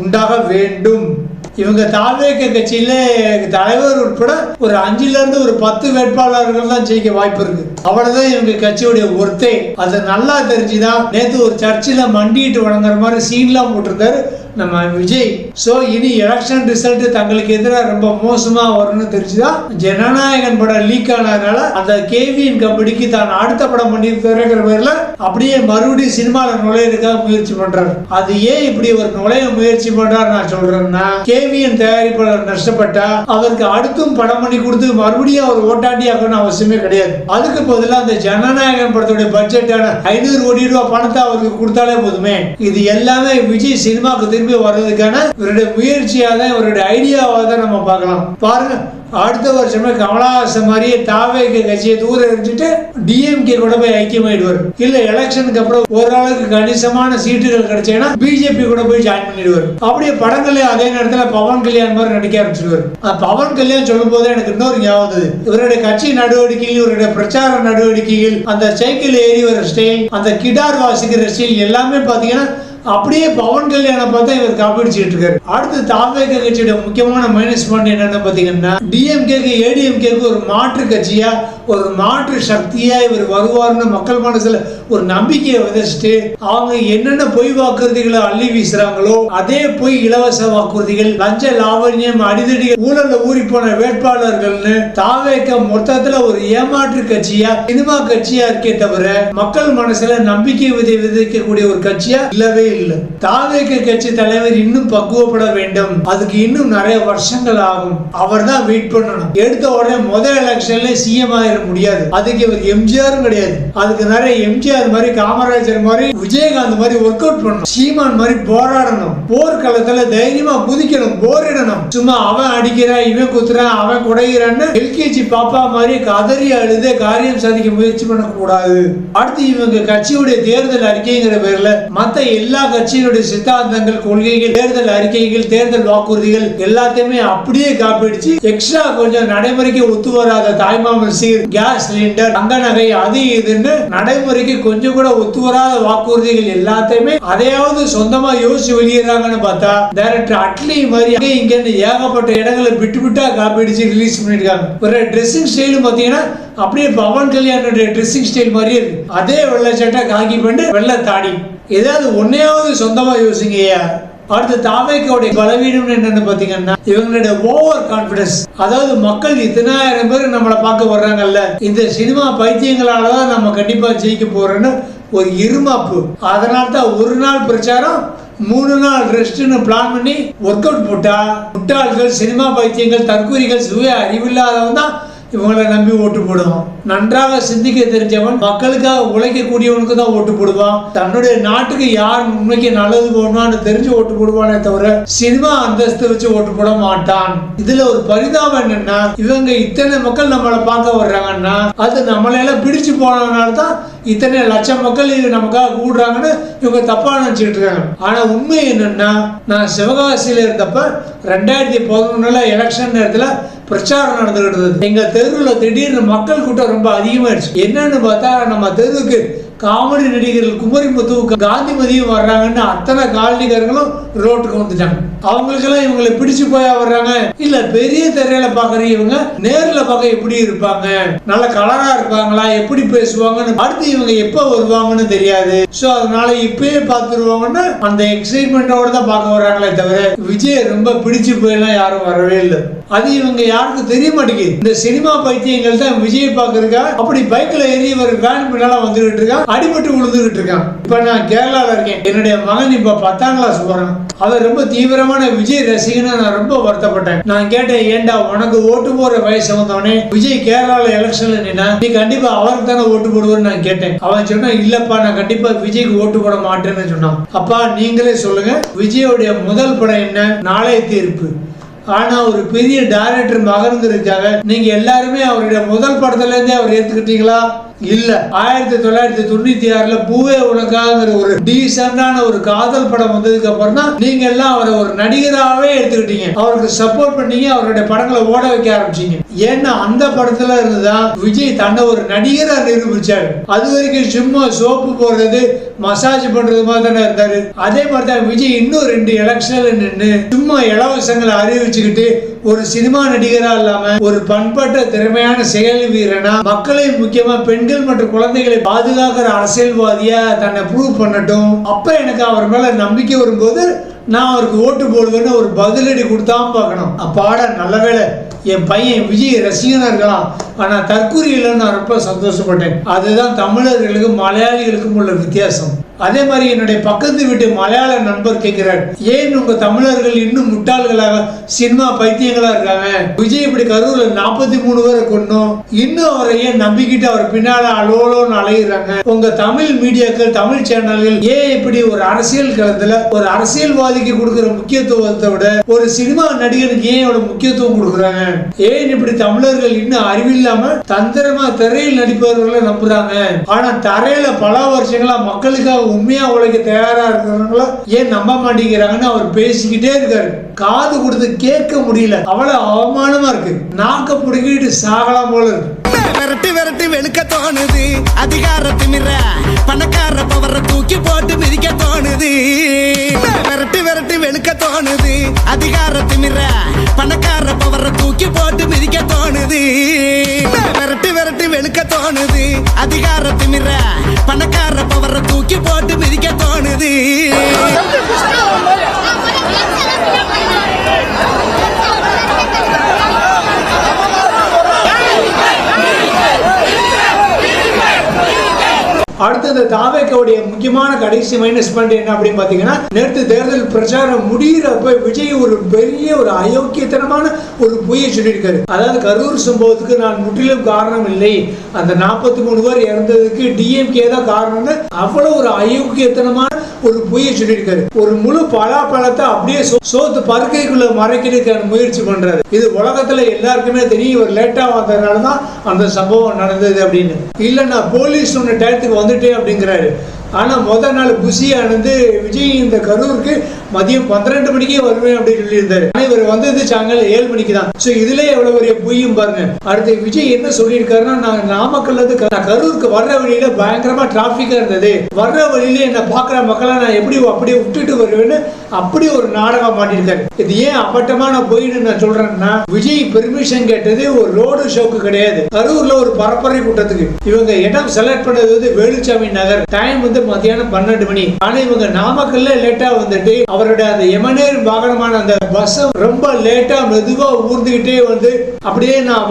உண்டாக வேண்டும். இவங்க தாவேக கட்சியில தலைவர் உட்பட ஒரு 5ல இருந்து ஒரு 10 வேட்பாளர்கள் தான் ஜெயிக்க வாய்ப்பு இருக்கு. அவ்வளவுதான் இவங்க கட்சியுடைய ஒர்த்தே. அது நல்லா தெரிஞ்சுதான் நேத்து ஒரு சர்ச்சில் மண்டிட்டு வணங்குற மாதிரி சீன்லாம் போட்டிருந்தாரு நம்ம விஜய். சோ இனி எலெக்ஷன் ரிசல்ட் தங்களுக்கு எதிராக ரொம்ப மோசமா வரும்னு தெரிஞ்சுதான் ஜனநாயகன் படம் லீக் ஆனதுனால அந்த கேவிஎன் கம்பெனிக்கு தான் அடுத்த படம் பண்ணிருக்கிற பேர்ல அப்படியே மறுபடியும் சினிமால நுழையிறதுக்காக முயற்சி பண்றாரு. அது ஏன் இப்படி ஒரு நுழைய முயற்சி பண்றாரு நான் சொல்றேன்னா, கேவிஎன் தயாரிப்பாளர் நஷ்டப்பட்டா அவருக்கு அடுத்தும் படம் பண்ணி கொடுத்து மறுபடியும் அவர் ஓட்டாண்டி ஆகணும்னு அவசியமே கிடையாது. அதுக்கு பதிலாக அந்த ஜனநாயகன் படத்துடைய பட்ஜெட்டான 500 கோடி ரூபாய் பணத்தை அவருக்கு கொடுத்தாலே போதுமே. இது எல்லாமே விஜய் சினிமாவுக்கு வர்றதுக்கான இவருடைய முயற்சியாக தான், இவருடைய ஐடியாவாக தான் நம்ம பார்க்கலாம். பாருங்க, அடுத்த வருஷமே கமலஹாசன் மாதிரியே தாவேக கட்சியை தூர எரிஞ்சிட்டு டிஎம்கே கூட போய் ஐக்கியமாயிடுவார். இல்ல எலெக்ஷனுக்கு அப்புறம் ஓரளவுக்கு கணிசமான சீட்டுகள் கிடைச்சேன்னா பிஜேபி கூட போய் ஜாயின் பண்ணிடுவார். அப்படியே படங்கள்ல அதே நேரத்தில் பவன் கல்யாண் மாதிரி நடிக்க ஆரம்பிச்சிடுவார். பவன் கல்யாண் சொல்லும் போது எனக்கு இன்னொரு ஞாபகம், இவருடைய கட்சி நடவடிக்கைகள், இவருடைய பிரச்சார நடவடிக்கைகள், அந்த சைக்கிள் ஏறி வர ஸ்டைல், அந்த கிட்டார் வாசிக்கிற ஸ்டைல் எல்லாமே பாத்தீங்கன்னா அப்படியே பவன் கல்யாணம் பார்த்தா இவர் காப்பிடிச்சுட்டு இருக்காரு. அடுத்து தாவேக கட்சியோட முக்கியமான மைனஸ் பாயிண்ட் என்னன்னு பாத்தீங்கன்னா, டிஎம்கேக்கு ஏடிஎம்கேக்கு ஒரு மாற்று கட்சியா, ஒரு மாற்று சக்தியா இவர் வருவார்னு மக்கள் மனசுல ஒரு நம்பிக்கையை விதைச்சிட்டு அவங்க என்னென்ன பொய் வாக்குறுதிகளை அள்ளி வீசுறாங்களோ அதே பொய் இலவச வாக்குறுதிகள், லஞ்ச லாவண்யம், அடிதடிகள், ஊழல்ல ஊறி போன வேட்பாளர்கள்னு தாவேக மொத்தத்துல ஒரு ஏமாற்று கட்சியா, சினிமா கட்சியா இருக்கே தவிர மக்கள் மனசுல நம்பிக்கை விதைக்கக்கூடிய ஒரு கட்சியா இல்லவே இல்லை. தாவேக கட்சி தலைவர் இன்னும் பக்குவப்பட வேண்டும். அதுக்கு இன்னும் நிறைய வருஷங்கள் ஆகும். அவர் தான் வெயிட் பண்ணணும். எடுத்த உடனே முதல் எலெக்ஷன்ல சிஎம் ஆயிட முடியாது. அதுக்கு இவர் எம்ஜிஆரும் கிடையாது. அதுக்கு நிறைய எம்ஜிஆர் மாதிரி, காமராஜர் மாதிரி, விஜயகாந்த் மாதிரி ஒர்க் அவுட் பண்ணணும். சீமான் மாதிரி போராடணும். போர்க்களத்துல தைரியமா குதிக்கணும். போரிடணும். சும்மா அவன் அடிக்கிறான், இவன் குத்துறான், அவன் குடைகிறான்னு எல்கேஜி பாப்பா மாதிரி கதறி அழுது காரியம் சாதிக்க முயற்சி பண்ணக்கூடாது. அடுத்து இவங்க கட்சியுடைய தேர்தல் அறிக்கைங்கிற பேர்ல மத்த எல்லா கட்சியினுடைய சித்தாந்தங்கள், கொள்கைகள், தேர்தல் அறிக்கைகள், தேர்தல் வாக்குறுதிகள் எல்லாத்தையுமே அப்படியே காப்பிடிச்சு எக்ஸ்ட்ரா கொஞ்சம் நடைமுறைக்கு ஒத்து வராத தாய்மாமன் சீர், கேஸ் சிலிண்டர், தங்க நகை, அது இதுன்னு நடைமுறைக்கு கொஞ்சம் கூட ஒத்து வராத வாக்குறுதிகள் எல்லாத்தையுமே அதையாவது சொந்தமா யோசிச்சு வெளியிடறாங்கன்னு பார்த்தா டைரக்டர் அட்லி மாதிரி இங்க ஏகப்பட்ட இடங்களை விட்டு விட்டா காப்பிடிச்சு ரிலீஸ் பண்ணிருக்காங்க. ஒரு ட்ரெஸ்ஸிங் ஸ்டைலும் பாத்தீங்கன்னா அப்படியே பவன் கல்யாணுடைய ட்ரெஸ்ஸிங் ஸ்டைல் மாதிரியே இருக்கு. அதே வெள்ளை சட்டை, காக்கி பேண்ட், வெள்ளை தாடி. ஏதாவது ஒன்னையாவது சொந்தமா யோசிங்கய்யா. அடுத்து தாவேக்கோடைய பலவீனம் என்னன்னு பாத்தீங்கன்னா இவங்களுடைய ஓவர் கான்பிடன்ஸ். அதாவது மக்கள் இத்தனாயிரம் பேர் நம்மளை பார்க்க வர்றாங்கல்ல, இந்த சினிமா பைத்தியங்களாலதான் நம்ம கண்டிப்பா ஜெயிக்க போறோம்னு ஒரு இருமாப்பு. அதனால தான் ஒரு நாள் பிரச்சாரம் 3 நாள் ரெஸ்ட்னு பிளான் பண்ணி ஒர்க் அவுட் போட்டா முட்டாள்கள், சினிமா பைத்தியங்கள், தற்கொலைகள், சுய அறிவில்லாதவன் தான் இவங்களை நம்பி ஓட்டு போடுவான். நன்றாக சிந்திக்க தெரிஞ்சவன், மக்களுக்காக உழைக்கக்கூடியவனுக்கு தான் ஓட்டு போடுவான். தன்னுடைய நாட்டுக்கு யார் உண்மைக்கு நல்லது போடணும்னு தெரிஞ்சு ஓட்டு போடுவானே தவிர சினிமா அந்தஸ்து வச்சு ஓட்டு போட மாட்டான். இதுல ஒரு பரிதாபம் என்னன்னா, இவங்க இத்தனை மக்கள் நம்மளை பார்க்க வர்றாங்கன்னா அது நம்மளையெல்லாம் பிடிச்சு போனதுனால தான் இத்தனை லட்சம் மக்கள் இது நமக்காக கூடுறாங்கன்னு இவங்க தப்பா நினைச்சுட்டு இருக்காங்க. ஆனா உண்மை என்னன்னா, நான் சிவகாசியில இருந்தப்ப 2011 எலெக்ஷன் நேரத்துல பிரச்சாரம் நடந்துகிட்டு இருந்தது. எங்க தெருவில் திடீர்னு மக்கள் கூட்டம் ரொம்ப அதிகமாயிடுச்சு. என்னன்னு பார்த்தா நம்ம தெருவுக்கு காமெடி நடிகர்கள் குமரிமுத்து, காந்திமதியும் வர்றாங்கன்னு அத்தனை காலனிக்காரங்களும் ரோட்டுக்கு வந்துட்டாங்க. அவங்களுக்கெல்லாம் இவங்களை பிடிச்சு போயா வர்றாங்க, இல்ல பெரிய திரையில பாக்குற இவங்க நேர்ல பார்க்க எப்படி இருப்பாங்க, நல்ல கலரா இருப்பாங்களா, எப்படி பேசுவாங்கன்னு, அடுத்து இவங்க எப்ப வருவாங்கன்னு தெரியாது. சோ அதனால இப்பயே பாத்துருவாங்கன்னு அந்த எக்ஸைட்மெண்டோட தான் பார்க்க வர்றாங்களே தவிர விஜய் ரொம்ப பிடிச்சு போயெல்லாம் யாரும் வரவே இல்லை. அது இவங்க யாருக்கும் தெரிய மாட்டேங்குது. இந்த சினிமா பைத்தியங்கள் தான் விஜய் பாக்குறதுக்கா அப்படி பைக்ல ஏறி ஒரு வேன் பின்னால வந்துகிட்டு இருக்கான், அடிபட்டு விழுந்துகிட்டு இருக்கான். இப்ப நான் கேரளால இருக்கேன். என்னுடைய மகன் இப்ப 10ஆம் கிளாஸ் போறான். அவர் ரொம்ப தீவிரமான விஜய் ரசிகனா நான் ரொம்ப வருத்தப்பட்டேன். நான் கேட்டேன், ஏண்டா உனக்கு ஓட்டு போற வயசு வந்தவனே விஜய் கேரளால எலெக்ஷன்ல நின்னா நீ கண்டிப்பா அவருக்கு தானே ஓட்டு போடுவேன்னு நான் கேட்டேன். அவன் சொன்னா, இல்லப்பா நான் கண்டிப்பா விஜய்க்கு ஓட்டு போட மாட்டேன்னு சொன்னான். அப்பா நீங்களே சொல்லுங்க, விஜயோடைய முதல் படம் என்ன? நாளைய தீர்ப்பு. ஆனா ஒரு பெரிய டைரக்டர் மகனுங்கிறதுக்காக நீங்க எல்லாருமே அவருடைய முதல் படத்துல இருந்தே அவர் ஏத்துக்கிட்டீங்களா? இல்ல. 1996 பூவே உனக்காங்கிற ஒரு டீசென்டான ஒரு காதல் படம் வந்ததுக்கு அப்புறம் தான் நீங்க எல்லாம் அவரை ஒரு நடிகராகவே எடுத்துக்கிட்டீங்க, அவருக்கு சப்போர்ட் பண்ணீங்க, அவருடைய படங்களை ஓட வைக்க ஆரம்பிச்சீங்க. ஏன்னா அந்த படத்துல இருந்துதான் விஜய் தன்னை ஒரு நடிகரா நிரூபிச்சாரு. அது வரைக்கும் சும்மா சோப்பு போடுறது, மசாஜ் பண்றது மாதிரி தானே இருந்தாரு. அதே மாதிரி தான் விஜய் இன்னும் 2 எலெக்ஷன்ல நின்று சும்மா இலவசங்களை அறிவிச்சுக்கிட்டு ஒரு சினிமா நடிகரா இல்லாம ஒரு பண்பட்ட திறமையான செயல் வீரனா, மக்களை முக்கியமா பெண்கள் மற்றும் குழந்தைகளை பாதுகாக்கிற அரசியல்வாதியா தன்னை ப்ரூவ் பண்ணட்டும். அப்ப எனக்கு அவர் மேல நம்பிக்கை வரும்போது நான் அவருக்கு ஓட்டு போடுவேன்னு ஒரு பதிலடி கொடுத்தாம பார்க்கணும். அப்பாட நல்ல வேலை என் பையன் விஜய் ரசிகனா இருக்கலாம், ஆனா தற்கூரி இல்லைன்னு நான் ரொம்ப சந்தோஷப்பட்டேன். அதுதான் தமிழர்களுக்கும் மலையாளிகளுக்கும் உள்ள வித்தியாசம். அதே மாதிரி என்னுடைய பக்கத்து வீட்டு மலையாள நண்பர் கேட்கிறார், ஏன் உங்க தமிழர்கள் இன்னும் முட்டாள்களாக சினிமா பைத்தியங்களா இருக்காங்க? விஜய் இப்படி கரூர்ல 43 பேரை கொண்டோம், இன்னும் அவரை ஏன் நம்பிக்கிட்டு அவர் பின்னால அலோலோன்னு அலைகிறாங்க? உங்க தமிழ் மீடியாக்கள், தமிழ் சேனல்கள் ஏன் இப்படி ஒரு அரசியல் களத்துல ஒரு அரசியல்வாதிக்கு கொடுக்கிற முக்கியத்துவத்தை விட ஒரு சினிமா நடிகனுக்கு ஏன் இவ்வளவு முக்கியத்துவம் கொடுக்குறாங்க? ஏன் இப்படி தமிழர்கள் இன்னும் அறிவில்லாம தந்திரமா திரையில் நடிப்பவர்களை நம்புறாங்க, ஆனா தரையில பல வருஷங்களா மக்களுக்காக உண்மையா உழைக்க தயாரா இருக்கிறவங்கள ஏன் நம்ப மாட்டேங்கிறாங்கன்னு அவர் பேசிக்கிட்டே இருக்காரு. காது கொடுத்து கேட்க முடியல, அவ்வளவு அவமானமா இருக்கு. நாக்க புடுங்கிட்டு சாகலாம் போல இருக்கு. விரட்டி விரட்டி வெளுக்க தோணுது, அதிகார திமிர பணக்கார பவரை தூக்கி போட்டு மிதிக்க தோணுது. விரட்டி விரட்டி வெளுக்க தோணுது, அதிகார திமிர பணக்கார பவரை தூக்கி போட்டு மிதிக்க தோணுது. விரட்டி விரட்டி வெளுக்க தோணுது, அதிகார திமிர பணக்கார பவரை தூக்கி போட்டு மிதிக்க தோணுது. அடுத்து அடுத்து இந்த தாவேக்காவுடைய முக்கியமான கடைசி மைனஸ் பாயிண்ட் என்ன அப்படின்னு பாத்தீங்கன்னா, நேற்று தேர்தல் பிரச்சாரம் முடிகிறப்ப விஜய் ஒரு பெரிய ஒரு அயோக்கியத்தனமான ஒரு பொய்யை சொல்லியிருக்காரு. அதாவது கரூர் சம்பவத்துக்கு நான் முற்றிலும் காரணம் இல்லை, அந்த 43 பேர் இறந்ததுக்கு டிஎம்கே தான் காரணம்னு அவ்வளவு ஒரு அயோக்கியத்தனமான ஒரு பொய்யை சொல்லியிருக்காரு. ஒரு முழு பலாப்பழத்தை அப்படியே சோத்து பருக்கைக்குள்ள மறைக்கிறதுக்கான முயற்சி பண்றாரு. இது உலகத்துல எல்லாருக்குமே தெரியும். இவர் லேட்டா வந்ததுனாலதான் அந்த சம்பவம் நடந்தது அப்படின்னு. இல்ல நான் போலீஸ் ஒன்னு டயத்துக்கு வந்துட்டேன் அப்படிங்கிறாரு. ஆனா முதல் நாள் புசியானது விஜய் இந்த கரூருக்கு மதியம் 12 மணிக்கே வருவேன் அப்படின்னு சொல்லியிருந்தாரு. ஆனா இவர் வந்தது சாயங்காலம் 7 மணிக்கு தான். சோ இதுல எவ்வளவு பெரிய பொய்யும் பாருங்க. அடுத்து விஜய் என்ன சொல்லியிருக்காருன்னா, நான் நாமக்கல்ல இருந்து கரூருக்கு வர்ற வழியில பயங்கரமா டிராபிக்கா இருந்தது, வர்ற வழியில என்ன பாக்குற மக்களை நான் எப்படி அப்படியே விட்டுட்டு வருவேன்னு அப்படி ஒரு நாடகம் மாட்டிருக்காரு. இது ஏன் அப்பட்டமான பொய்னு நான் சொல்றேன்னா, விஜய் பெர்மிஷன் கேட்டது ஒரு ரோடு ஷோக்கு கிடையாது, கரூர்ல ஒரு பரப்புரை கூட்டத்துக்கு. இவங்க இடம் செலக்ட் பண்ணது வந்து வேலுச்சாமி நகர், டைம் வந்து மத்தியானம் 12 மணி. ஆனா இவங்க நாமக்கல்ல லேட்டா வந்துட்டு அவருடைய அந்த எமனேர் வாகனமான அந்த பஸ் ரொம்ப லேட்டா மெதுவா ஊர்ந்துகிட்டே வந்து அப்படியே நான்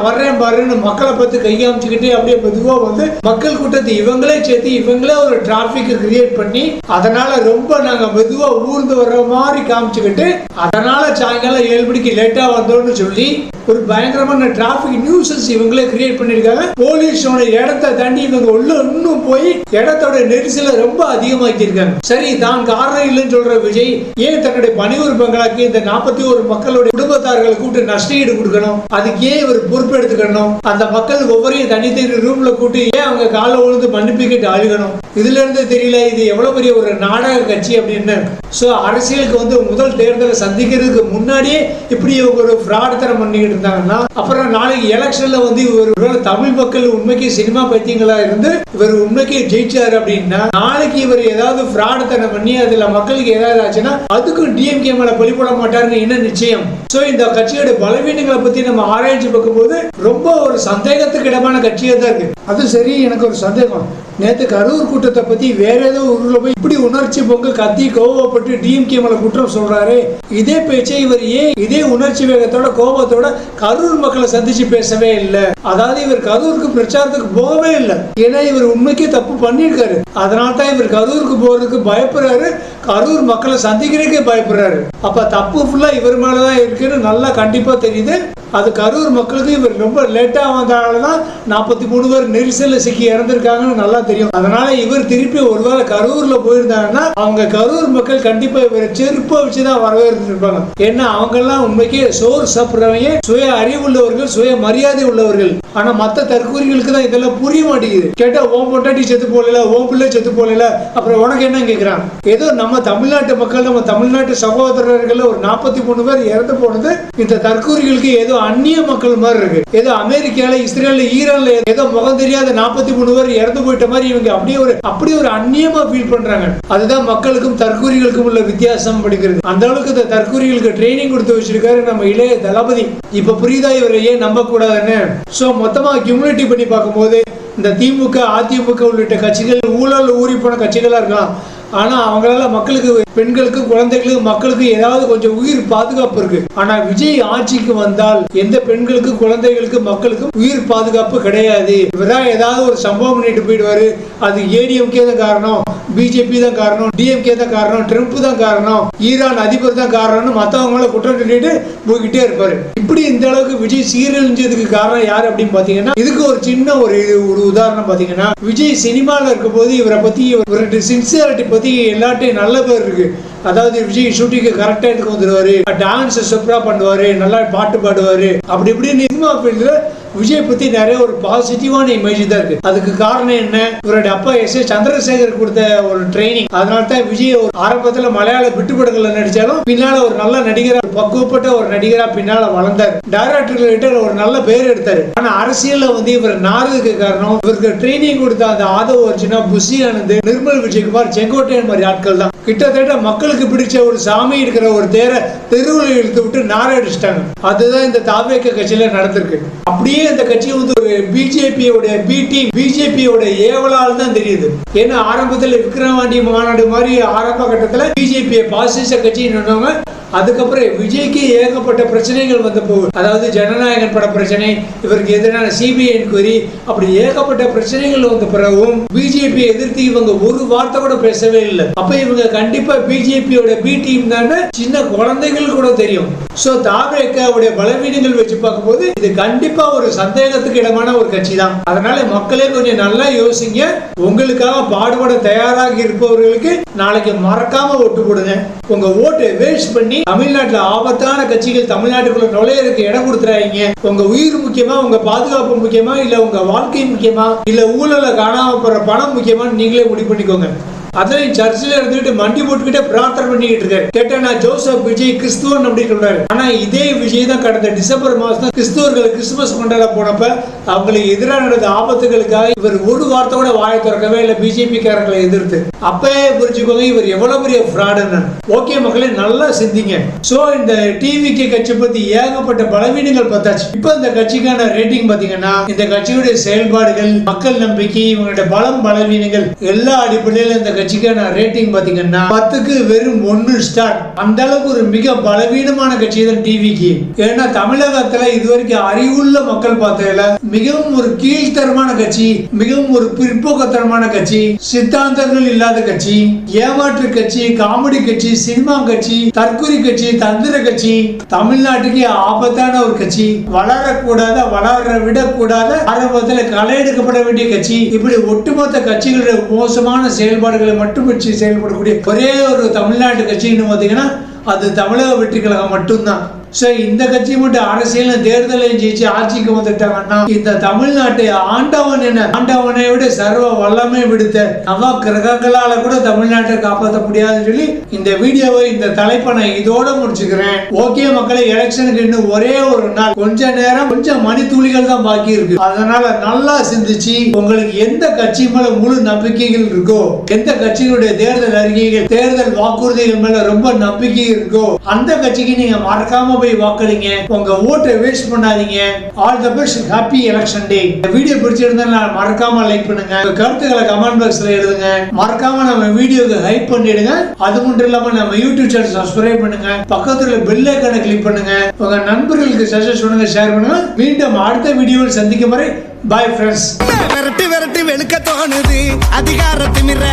வர்றேன் பாருன்னு மக்களை பத்தி கையாமிச்சுக்கிட்டே அப்படியே மெதுவா வந்து மக்கள் கூட்டத்தை இவங்களே சேர்த்து இவங்களே ஒரு டிராபிக் கிரியேட் பண்ணி அதனால ரொம்ப நாங்க மெதுவா ஊர்ந்து வர்ற மாதிரி காமிச்சுக்கிட்டு அதனால சாயங்காலம் 7 மணிக்கு லேட்டா வந்தோம்னு சொல்லி ஒரு பயங்கரமான டிராபிக் நியூசன்ஸ் இவங்களே கிரியேட் பண்ணிருக்காங்க. போலீஸோட இடத்தை தாண்டி இவங்க உள்ள இன்னும் போய் இடத்தோட நெரிசலை ரொம்ப அதிகமாக்கி இருக்காங்க. சரி, தான் காரணம் இல்லைன்னு சொல்ற விஜய் ஏன் தன்னுடைய பணியூர் பங்களாக்கு இந்த 41 மக்களுடைய குடும்பத்தார்களை கூட்டு நஷ்டஈடு கொடுக்கணும்? அதுக்கு ஏன் இவர் பொறுப்பு எடுத்துக்கணும்? அந்த மக்கள் ஒவ்வொரையும் தனித்தனி ரூம்ல கூட்டி ஏன் அவங்க காலை உழுந்து மன்னிப்பு கேட்டு அழுகணும்? இதுல இருந்து தெரியல இது எவ்வளவு பெரிய ஒரு நாடக கட்சி அப்படின்னு. சோ அரசியலுக்கு வந்து முதல் தேர்தலை சந்திக்கிறதுக்கு முன்னாடியே இப்படி ஒரு ஃப்ராட்தனம் பண்ணிக்கிட்டு இருந்தாங்கன்னா, அப்புறம் நாளைக்கு எலெக்ஷன்ல வந்து இவர் தமிழ் மக்கள் உண்மைக்கு சினிமா பைத்தியங்களா இருந்து இவர் உண்மைக்கு ஜெயிச்சாரு அப்படின்னா, நாளைக்கு இவர் ஏதாவது ஃப்ராட்தனம் பண்ணி அதுல மக்களுக்கு ஏதாவது ஆச்சுன்னா அதுக்கும் டிஎம்கே மேல பழி போட மாட்டாருன்னு என்ன நிச்சயம்? சோ இந்த கட்சியோட பலவீனங்களை பத்தி நம்ம ஆராய்ச்சி பார்க்கும்போது ரொம்ப ஒரு சந்தேகத்துக்கு இடமான கட்சியா தான் இருக்கு. அது சரி, எனக்கு ஒரு சந்தேகம். நேற்று கரூர் கூட்டத்தை பத்தி வேற ஏதோ ஊர்ல போய் இப்படி உணர்ச்சி பொங்க கத்தி கோவப்பட்டு டிஎம்கே மேல குற்றம் சொல்றாரு. இதே பேச்சை இவர் ஏன் இதே உணர்ச்சி வேகத்தோட கோபத்தோட கரூர் மக்களை சந்திச்சு பேசவே இல்லை? அதாவது இவர் கரூருக்கு பிரச்சாரத்துக்கு போகவே இல்லை. ஏன்னா இவர் உண்மைக்கே தப்பு பண்ணிருக்காரு. அதனால தான் இவர் கரூருக்கு போறதுக்கு பயப்படுறாரு, கரூர் மக்களை சந்திக்கிறதுக்கே பயப்படுறாரு. அப்ப தப்பு ஃபுல்லா இவர் மேலதான் இருக்குன்னு நல்லா கண்டிப்பா தெரியுது. அது கரூர் மக்களுக்கு இவர் ரொம்ப லேட்டா வந்ததாலதான் 43 பேர் நெரிசல்ல சிக்கி இறந்திருக்காங்கன்னு நல்லா தெரியும். அதனால இவர் திருப்பி ஒருவேளை கரூர்ல போயிருந்தாங்கன்னா அவங்க கரூர் மக்கள் கண்டிப்பா இவரை செருப்ப வச்சுதான் வரவேற்பிருப்பாங்க. ஏன்னா அவங்க எல்லாம் உண்மைக்கே சோறு சாப்பிடுறவங்க சுய அறிவுள்ளவர்கள், சுய மரியாதை உள்ளவர்கள். ஆனா மத்த தற்கூரிகளுக்கு தான் இதெல்லாம் புரிய மாட்டேங்குது. கேட்டா ஓம் பொண்டாட்டி செத்து போல, ஓம் பிள்ளை செத்து போல, அப்புறம் உனக்கு என்ன கேட்கிறான்? ஏதோ நம்ம தமிழ்நாட்டு மக்கள், நம்ம தமிழ்நாட்டு சகோதரர்கள் ஒரு 43 பேர் இறந்து போனது இந்த தற்கூரிகளுக்கு ஏதோ அந்நிய மக்கள் மாதிரி இருக்கு. ஏதோ அமெரிக்கால, இஸ்ரேல்ல, ஈரான்ல ஏதோ முகம் தெரியாத 43 பேர் இறந்து போயிட்ட மாதிரி இவங்க அப்படியே ஒரு அந்நியமா ஃபீல் பண்றாங்க. அதுதான் மக்களுக்கும் தற்கூரிகளுக்கும் உள்ள வித்தியாசம் படிக்கிறது. அந்த அளவுக்கு இந்த தற்கூரிகளுக்கு ட்ரைனிங் கொடுத்து வச்சிருக்காரு நம்ம இளைய தளபதி. இப்ப புரியுதா இவரை ஏன் நம்ப கூடாதுன்னு? சோ மொத்தமா கம்யூனிட்டி பண்ணி பார்க்கும்போது இந்த திமுக, அதிமுக உள்ளிட்ட கட்சிகள் ஊழல் ஊறி போன கட்சிகளா இருக்கலாம். ஆனா அவங்களால மக்களுக்கு, பெண்களுக்கு, குழந்தைகளுக்கு, மக்களுக்கு ஏதாவது கொஞ்சம் உயிர் பாதுகாப்பு இருக்கு. ஆனா விஜய் ஆட்சிக்கு வந்தால் எந்த பெண்களுக்கு, குழந்தைகளுக்கு, மக்களுக்கும் உயிர் பாதுகாப்பு கிடையாது. இவரா ஏதாவது ஒரு சம்பவம் பண்ணிட்டு போயிடுவாரு. அது ஏடிஎம்கே தான் காரணம், பிஜேபி தான் காரணம், டிஎம்கே தான் காரணம், ட்ரம்ப் தான் காரணம், ஈரான் அதிபர் தான் காரணம்னு மத்தவங்கள குற்றம் சொல்லிட்டு போய்கிட்டே இருப்பாரு. இப்படி இந்த அளவுக்கு விஜய் சீரழிஞ்சதுக்கு காரணம் யாரு அப்படின்னு பாத்தீங்கன்னா, இதுக்கு ஒரு சின்ன ஒரு உதாரணம் பாத்தீங்கன்னா, விஜய் சினிமால இருக்கும் போது இவரை பத்தி, இவருடைய சின்சியாரிட்டி பத்தி எல்லாத்தையும் நல்ல பேர் இருக்கு. அதாவது விஜய் ஷூட்டிங்கு கரெக்டா எடுத்து வந்துருவாரு, டான்ஸ் சூப்பரா பண்ணுவாரு, நல்லா பாட்டு பாடுவாரு, அப்படி இப்படின்னு சினிமா ஃபீல்ட்ல விஜய் பத்தி நிறைய ஒரு பாசிட்டிவான இமேஜ் தான் இருக்கு. அதுக்கு காரணம் என்ன? இவருடைய அப்பா எஸ்.ஏ. சந்திரசேகர் கொடுத்த ஒரு ட்ரைனிங். அதனால தான் விஜய் ஆரம்பத்துல மலையாள விட்டுப்படங்கள்ல நடிச்சாலும் பின்னால ஒரு நல்ல நடிகரா, பக்குவப்பட்ட ஒரு நடிகரா பின்னால வளர்ந்தார். டைரக்டர்கள் கிட்ட ஒரு நல்ல பேர் எடுத்தாரு. ஆனா அரசியல்ல வந்து இவர் நாறுதுக்கு காரணம் இவருக்கு ட்ரைனிங் கொடுத்த அந்த ஆதவ் அர்ஜுனா, புஷி ஆனந்த், நிர்மல் விஜயகுமார், செங்கோட்டையன் மாதிரி ஆட்கள் தான். கிட்டத்தட்ட மக்களுக்கு பிடிச்ச ஒரு சாமி இருக்கிற ஒரு தேரை தெருவில் இழுத்து விட்டு நாரடிச்சிட்டாங்க. அதுதான் இந்த தாவேக கட்சியில நடந்திருக்கு. அப்படியே இந்த கட்சி வந்து ஒரு பிஜேபியோட பி டீம், பிஜேபியோட ஏவலால் தான் தெரியுது. ஏன்னா ஆரம்பத்தில் விக்ரவாண்டி மாநாடு மாதிரி ஆரம்ப கட்டத்தில் பிஜேபி பாசிச கட்சி அதுக்கப்புறம் விஜய்க்கு ஏகப்பட்ட பிரச்சனைகள் வந்த போகுது. அதாவது ஜனநாயகன் பட பிரச்சனை, இவருக்கு எதிரான சிபிஐ என்கொயரி, அப்படி ஏகப்பட்ட பிரச்சனைகள் வந்த பிறகும் பிஜேபி எதிர்த்து இவங்க ஒரு வார்த்தை கூட பேசவே இல்லை. அப்ப இவங்க கண்டிப்பா பிஜேபியோட பி டீம் தானே சின்ன குழந்தைகள் கூட தெரியும். சோ தாவேக்காவுடைய பலவீனங்கள் வச்சு பார்க்கும்போது இது கண்டிப்பா ஒரு சந்தேகத்துக்கு இடமான ஒரு கட்சி தான். அதனால மக்களே கொஞ்சம் நல்லா யோசிங்க. உங்களுக்காக பாடுபட தயாராக இருப்பவர்களுக்கு நாளைக்கு மறக்காம ஓட்டு போடுங்க. உங்க ஓட்டை வேஸ்ட் பண்ணி தமிழ்நாட்டுல ஆபத்தான கட்சிகள் தமிழ்நாட்டுக்குள்ள நுழையறதுக்கு இடம் கொடுத்துறாங்க. உங்க உயிர் முக்கியமா, உங்க பாதுகாப்பு முக்கியமா, இல்ல உங்க வாழ்க்கை முக்கியமா, இல்ல ஊழல காணாம போற பணம் முக்கியமா, நீங்களே முடிவு பண்ணிக்கோங்க. அதையும் சர்ச்சில் இருந்துட்டு மண்டி போட்டுக்கிட்டே பிரார்த்தனை பண்ணிக்கிட்டு இருக்காரு. கேட்டா நான் ஜோசப் விஜய் கிறிஸ்துவன் அப்படின்னு சொல்றாரு. ஆனா இதே விஜய் தான் கடந்த டிசம்பர் மாசம் கிறிஸ்துவர்கள் கிறிஸ்துமஸ் கொண்டாட போனப்ப அவங்களுக்கு எதிராக நடந்த ஆபத்துகளுக்காக இவர் ஒரு வார்த்தை கூட வாயை திறக்கவே இல்லை பிஜேபி காரங்களை எதிர்த்து. அப்பவே புரிஞ்சுக்கோங்க இவர் எவ்வளவு பெரிய ஃப்ராடுன்னு. ஓகே மக்களே, நல்லா சிந்திங்க. சோ இந்த டிவிகே கட்சி பத்தி ஏகப்பட்ட பலவீனங்கள் பார்த்தாச்சு. இப்ப இந்த கட்சிக்கான ரேட்டிங் பாத்தீங்கன்னா இந்த கட்சியுடைய செயல்பாடுகள், மக்கள் நம்பிக்கை, இவங்களுடைய பலம் பலவீனங்கள் எல்லா அடிப்படையில இந்த கட்சிக்கான ரேட்டிங் பாத்தீங்கன்னா 10க்கு வெறும் 1 ஸ்டார். அந்த அளவுக்கு ஒரு மிக பலவீனமான கட்சி தான் டிவிக்கு. ஏன்னா தமிழகத்துல இதுவரைக்கும் அறிவுள்ள மக்கள் பார்த்ததுல மிகவும் ஒரு கீழ்த்தரமான கட்சி, மிகவும் ஒரு பிற்போக்கத்தனமான கட்சி, சித்தாந்தங்கள் இல்லாத கட்சி, ஏமாற்று கட்சி, காமெடி கட்சி, சினிமா கட்சி, தற்கொலை கட்சி, தந்திர கட்சி, தமிழ்நாட்டுக்கு ஆபத்தான ஒரு கட்சி, வளரக்கூடாத, வளர விடக்கூடாத, ஆரம்பத்தில் களை எடுக்கப்பட வேண்டிய கட்சி. இப்படி ஒட்டுமொத்த கட்சிகளுடைய மோசமான செயல்பாடுகளை மட்டும் வச்சு செயல்படக்கூடிய ஒரே ஒரு தமிழ்நாட்டு கட்சின்னு பாத்தீங்கன்னா அது தமிழக வெற்றி கழகம் மட்டும்தான். இந்த கட்சி மட்டும் அரசியல் தேர்தலையும் ஜெயிச்சு ஆட்சிக்கு வந்துட்டாங்கன்னா இந்த தமிழ்நாட்டை ஆண்டவனை விட சர்வ வல்லமை விடுத்த நவ கிரகங்களால கூட தமிழ்நாட்டை காப்பாற்ற முடியாதுன்னு சொல்லி இந்த வீடியோவை, இந்த தலைப்பை நான் இதோட முடிச்சுக்கிறேன். ஓகே மக்களை, எலெக்ஷனுக்கு இன்னும் ஒரே ஒரு நாள், கொஞ்ச நேரம், கொஞ்சம் மணித்துளிகள் தான் பாக்கி இருக்கு. அதனால நல்லா சிந்திச்சு உங்களுக்கு எந்த கட்சி மேல முழு நம்பிக்கைகள் இருக்கோ, எந்த கட்சியினுடைய தேர்தல் அறிக்கைகள், தேர்தல் வாக்குறுதிகள் மேல ரொம்ப நம்பிக்கை இருக்கோ அந்த கட்சிக்கு நீங்க மறக்காம போய் வாக்களிங்க. உங்க ஓட்டை வேஸ்ட் பண்ணாதீங்க. All the best, happy election டே. இந்த வீடியோ பிடிச்சிருந்தா மறக்காம லைக் பண்ணுங்க. உங்க கருத்துக்களை கமெண்ட் பாக்ஸ்ல எழுதுங்க. மறக்காம நம்ம வீடியோக்கு ஹைப் பண்ணிடுங்க. அது மட்டும் இல்லாம நம்ம யூடியூப் சேனல் சப்ஸ்கிரைப் பண்ணுங்க. பக்கத்துல பெல் ஐகானை கிளிக் பண்ணுங்க. உங்க நண்பர்களுக்கு சஜஸ்ட் பண்ணுங்க, ஷேர் பண்ணுங்க. மீண்டும் அடுத்த வீடியோவில் சந்திக்கும் வரை பாய் ஃப்ரெண்ட்ஸ். விரட்டி விரட்டி வெளுக்க தோணுது அதிகார திமிர